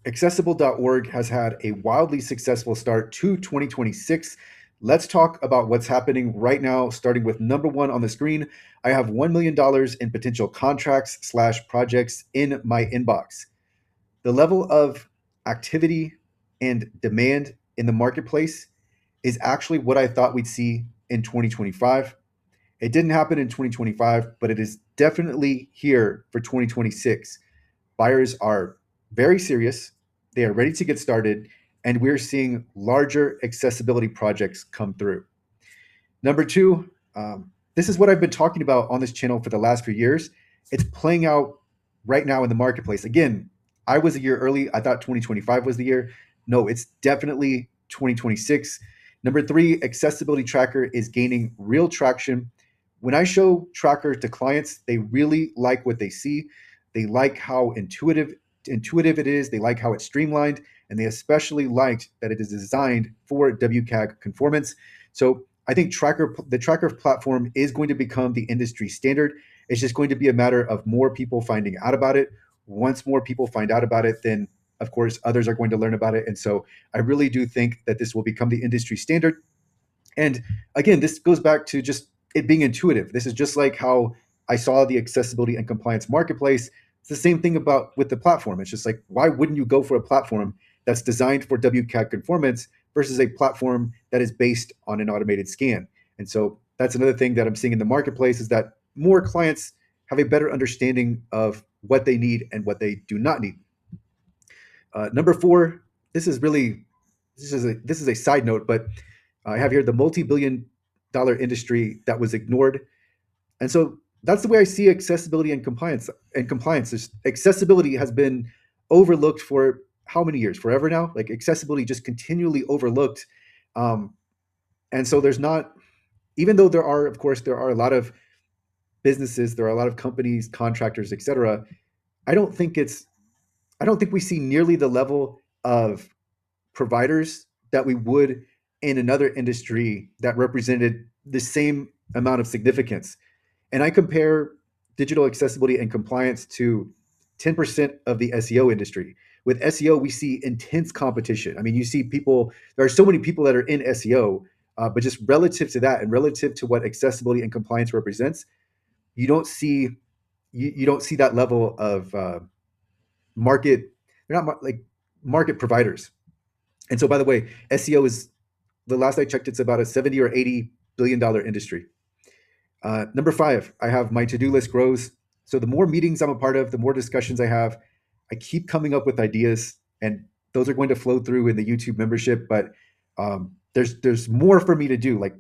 Accessible.org has had a wildly successful start to 2026. Let's talk about what's happening right now, starting with number one on the screen. I have $1 million in potential contracts slash projects in my inbox. The level of activity and demand in the marketplace is actually what I thought we'd see in 2025. It didn't happen in 2025, but it is definitely here for 2026. Buyers are very serious, they are ready to get started, and we're seeing larger accessibility projects come through. Number two, this is what I've been talking about on this channel for the last few years. It's playing out right now in the marketplace. Again, I was a year early. I thought 2025 was the year. No, it's definitely 2026. Number three, accessibility tracker is gaining real traction. When I show tracker to clients, they really like what they see. They like how intuitive it is. They like how it's streamlined, and they especially liked that it is designed for WCAG conformance. So I think the tracker platform is going to become the industry standard. It's just going to be a matter of more people finding out about it. Once more people find out about it, then of course others are going to learn about it. And so I really do think that this will become the industry standard. And again, this goes back to just it being intuitive. This is just like how I saw the accessibility and compliance marketplace. It's the same thing about with the platform. It's just like, why wouldn't you go for a platform that's designed for WCAG conformance versus a platform that is based on an automated scan? And so that's another thing that I'm seeing in the marketplace is that more clients have a better understanding of what they need and what they do not need. Number four, this is a side note, but I have here the multi-billion-dollar industry that was ignored, and so that's the way I see accessibility and compliance. Accessibility has been overlooked for how many years? Forever now. Like accessibility just continually overlooked, um, and so there's not. Even though there are, of course, there are a lot of businesses, there are a lot of companies, contractors, etc. I don't think it's. I don't think we see nearly the level of providers that we would in another industry that represented the same amount of significance. And I compare digital accessibility and compliance to 10% of the SEO industry. With SEO, we see intense competition. I mean, you see people, there are so many people that are in SEO, but just relative to that and relative to what accessibility and compliance represents, you don't see you don't see that level of market. They're not like market providers. And so, by the way, SEO is the last I checked, it's about a 70 or $80 billion industry. Number five, I have my to-do list grows. So the more meetings I'm a part of, the more discussions I have, I keep coming up with ideas, and those are going to flow through in the YouTube membership. But there's more for me to do. Like,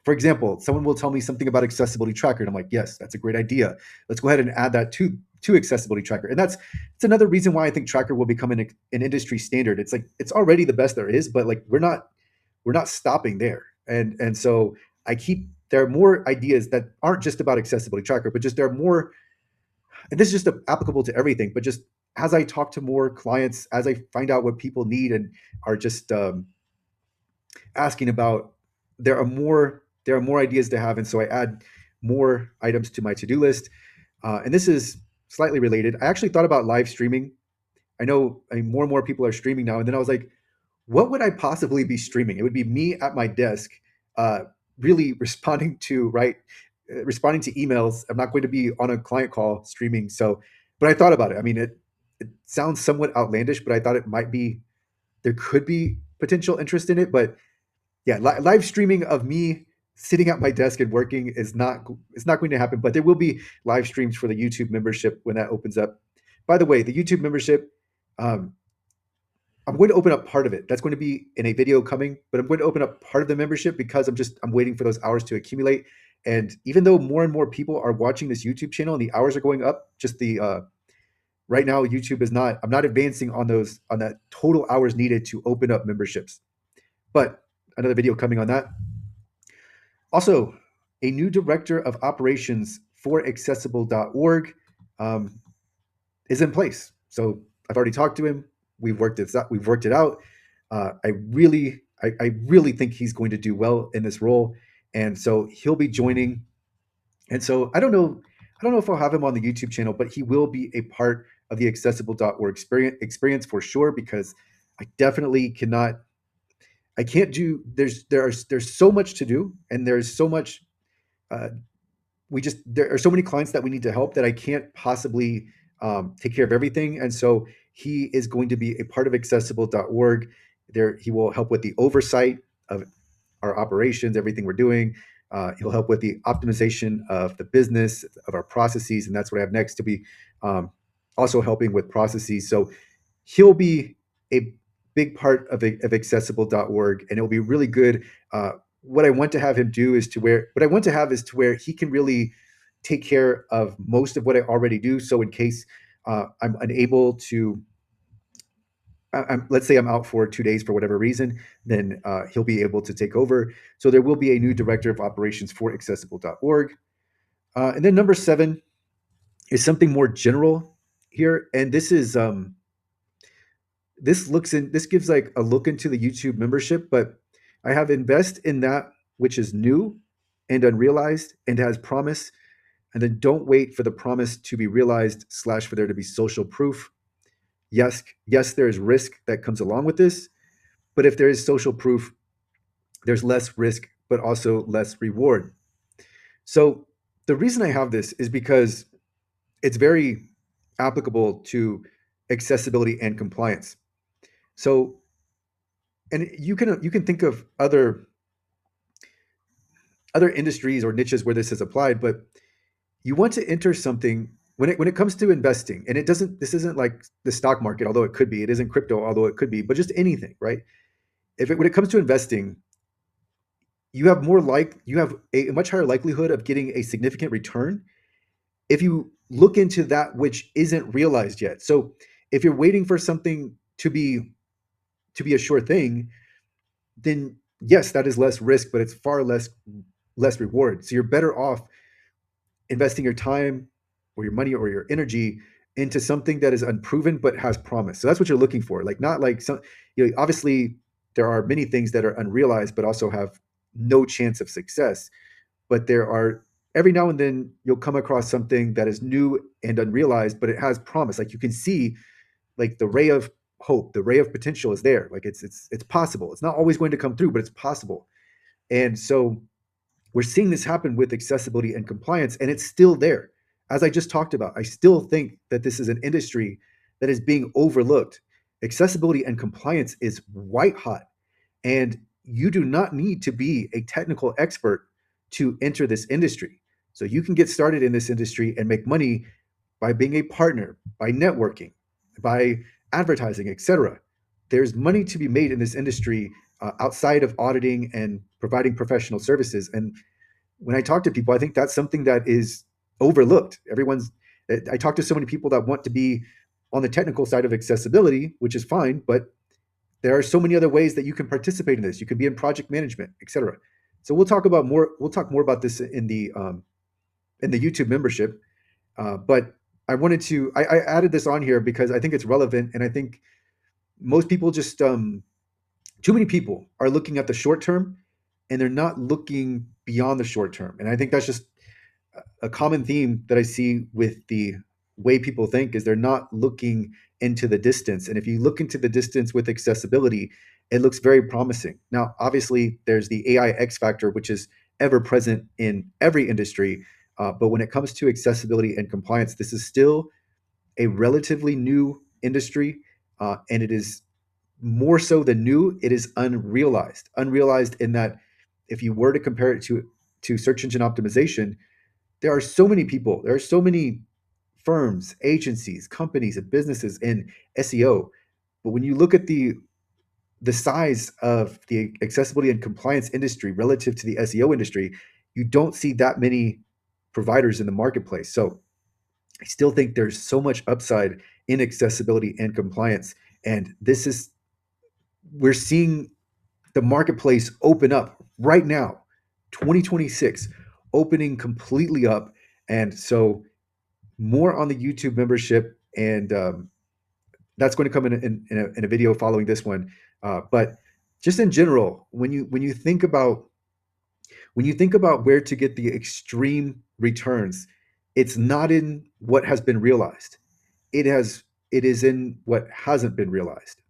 for example, someone will tell me something about accessibility tracker, and I'm like, yes, that's a great idea. Let's go ahead and add that to accessibility tracker. And it's another reason why I think tracker will become an industry standard. It's like it's already the best there is, but like we're not stopping there. And so I keep there are more ideas that aren't just about accessibility tracker, but just there are more, and this is just applicable to everything, but just as I talk to more clients, as I find out what people need and are just asking about, there are more ideas to have, and so I add more items to my to-do list. And this is slightly related. I actually thought about live streaming. I mean, more and more people are streaming now, and then I was like, what would I possibly be streaming? It would be me at my desk, uh, really responding to emails. I'm not going to be on a client call streaming. So, but I thought about it. I mean, it sounds somewhat outlandish, but I thought it might be there could be potential interest in it. But yeah, live streaming of me sitting at my desk and working is not it's not going to happen. But there will be live streams for the YouTube membership when that opens up. By the way, the YouTube membership. Um, I'm going to open up part of it. That's going to be in a video coming, but I'm going to open up part of the membership because I'm waiting for those hours to accumulate. And even though more and more people are watching this YouTube channel and the hours are going up, just the right now YouTube is not. I'm not advancing on that total hours needed to open up memberships. But another video coming on that. Also, a new director of operations for accessible.org um, is in place. So I've already talked to him. We've worked it out. I really think he's going to do well in this role, and so he'll be joining. And so I don't know if I'll have him on the YouTube channel, but he will be a part of the accessible.org experience for sure, because I definitely cannot, I can't do, there's so much to do, and there's so much, uh, there are so many clients that we need to help that I can't possibly take care of everything. And so he is going to be a part of accessible.org. There, he will help with the oversight of our operations, everything we're doing. He'll help with the optimization of the business, of our processes, and that's what I have next, to be um, also helping with processes. So he'll be a big part of accessible.org, and it'll be really good. What I want to have him do is to where what I want to have is to where he can really take care of most of what I already do. So in case I'm unable to, let's say I'm out for 2 days for whatever reason, then he'll be able to take over. So there will be a new director of operations for accessible.org. And then number 7 is something more general here, and this gives like a look into the YouTube membership, but I have invest in that which is new and unrealized and has promise, and then don't wait for the promise to be realized slash for there to be social proof. Yes, there is risk that comes along with this, but if there is social proof, there's less risk, but also less reward. So the reason I have this is because it's very applicable to accessibility and compliance. So, and you can think of other industries or niches where this is applied, but you want to enter something when it comes to investing, and it doesn't this isn't like the stock market, although it could be, it isn't crypto, although it could be, but just anything, right? When it comes to investing, you have a much higher likelihood of getting a significant return if you look into that which isn't realized yet. So if you're waiting for something to be a sure thing, then yes, that is less risk, but it's far less reward. So you're better off investing your time or your money or your energy into something that is unproven but has promise. So that's what you're looking for. Like, not like some, obviously there are many things that are unrealized but also have no chance of success. But there are, every now and then you'll come across something that is new and unrealized, but it has promise. Like, you can see like the ray of hope, the ray of potential is there. Like, it's possible. It's not always going to come through, but it's possible. And so we're seeing this happen with accessibility and compliance, and it's still there. As I just talked about, I still think that this is an industry that is being overlooked. Accessibility and compliance is white hot, and you do not need to be a technical expert to enter this industry. So you can get started in this industry and make money by being a partner, by networking, by advertising, etc. There's money to be made in this industry outside of auditing and providing professional services. And when I talk to people, I think that's something that is overlooked. I talk to so many people that want to be on the technical side of accessibility, which is fine, but there are so many other ways that you can participate in this. You can be in project management, etc. So we'll talk more about this in the YouTube membership. But I added this on here because I think it's relevant, and I think most people just too many people are looking at the short term, and they're not looking beyond the short term. And I think that's just a common theme that I see with the way people think, is they're not looking into the distance. And if you look into the distance with accessibility, it looks very promising. Now, obviously, there's the AI X factor, which is ever present in every industry. But when it comes to accessibility and compliance, this is still a relatively new industry, and it is more so than new. It is unrealized. Unrealized in that if you were to compare it to search engine optimization, there are so many people, there are so many firms, agencies, companies, and businesses in SEO. But when you look at the size of the accessibility and compliance industry relative to the SEO industry, you don't see that many providers in the marketplace. So I still think there's so much upside in accessibility and compliance. And we're seeing the marketplace open up right now, 2026, opening completely up. And so more on the YouTube membership, and that's going to come in a video following this one. But just in general, when you think about where to get the extreme returns, it's not in what has been realized. it has it is in what hasn't been realized.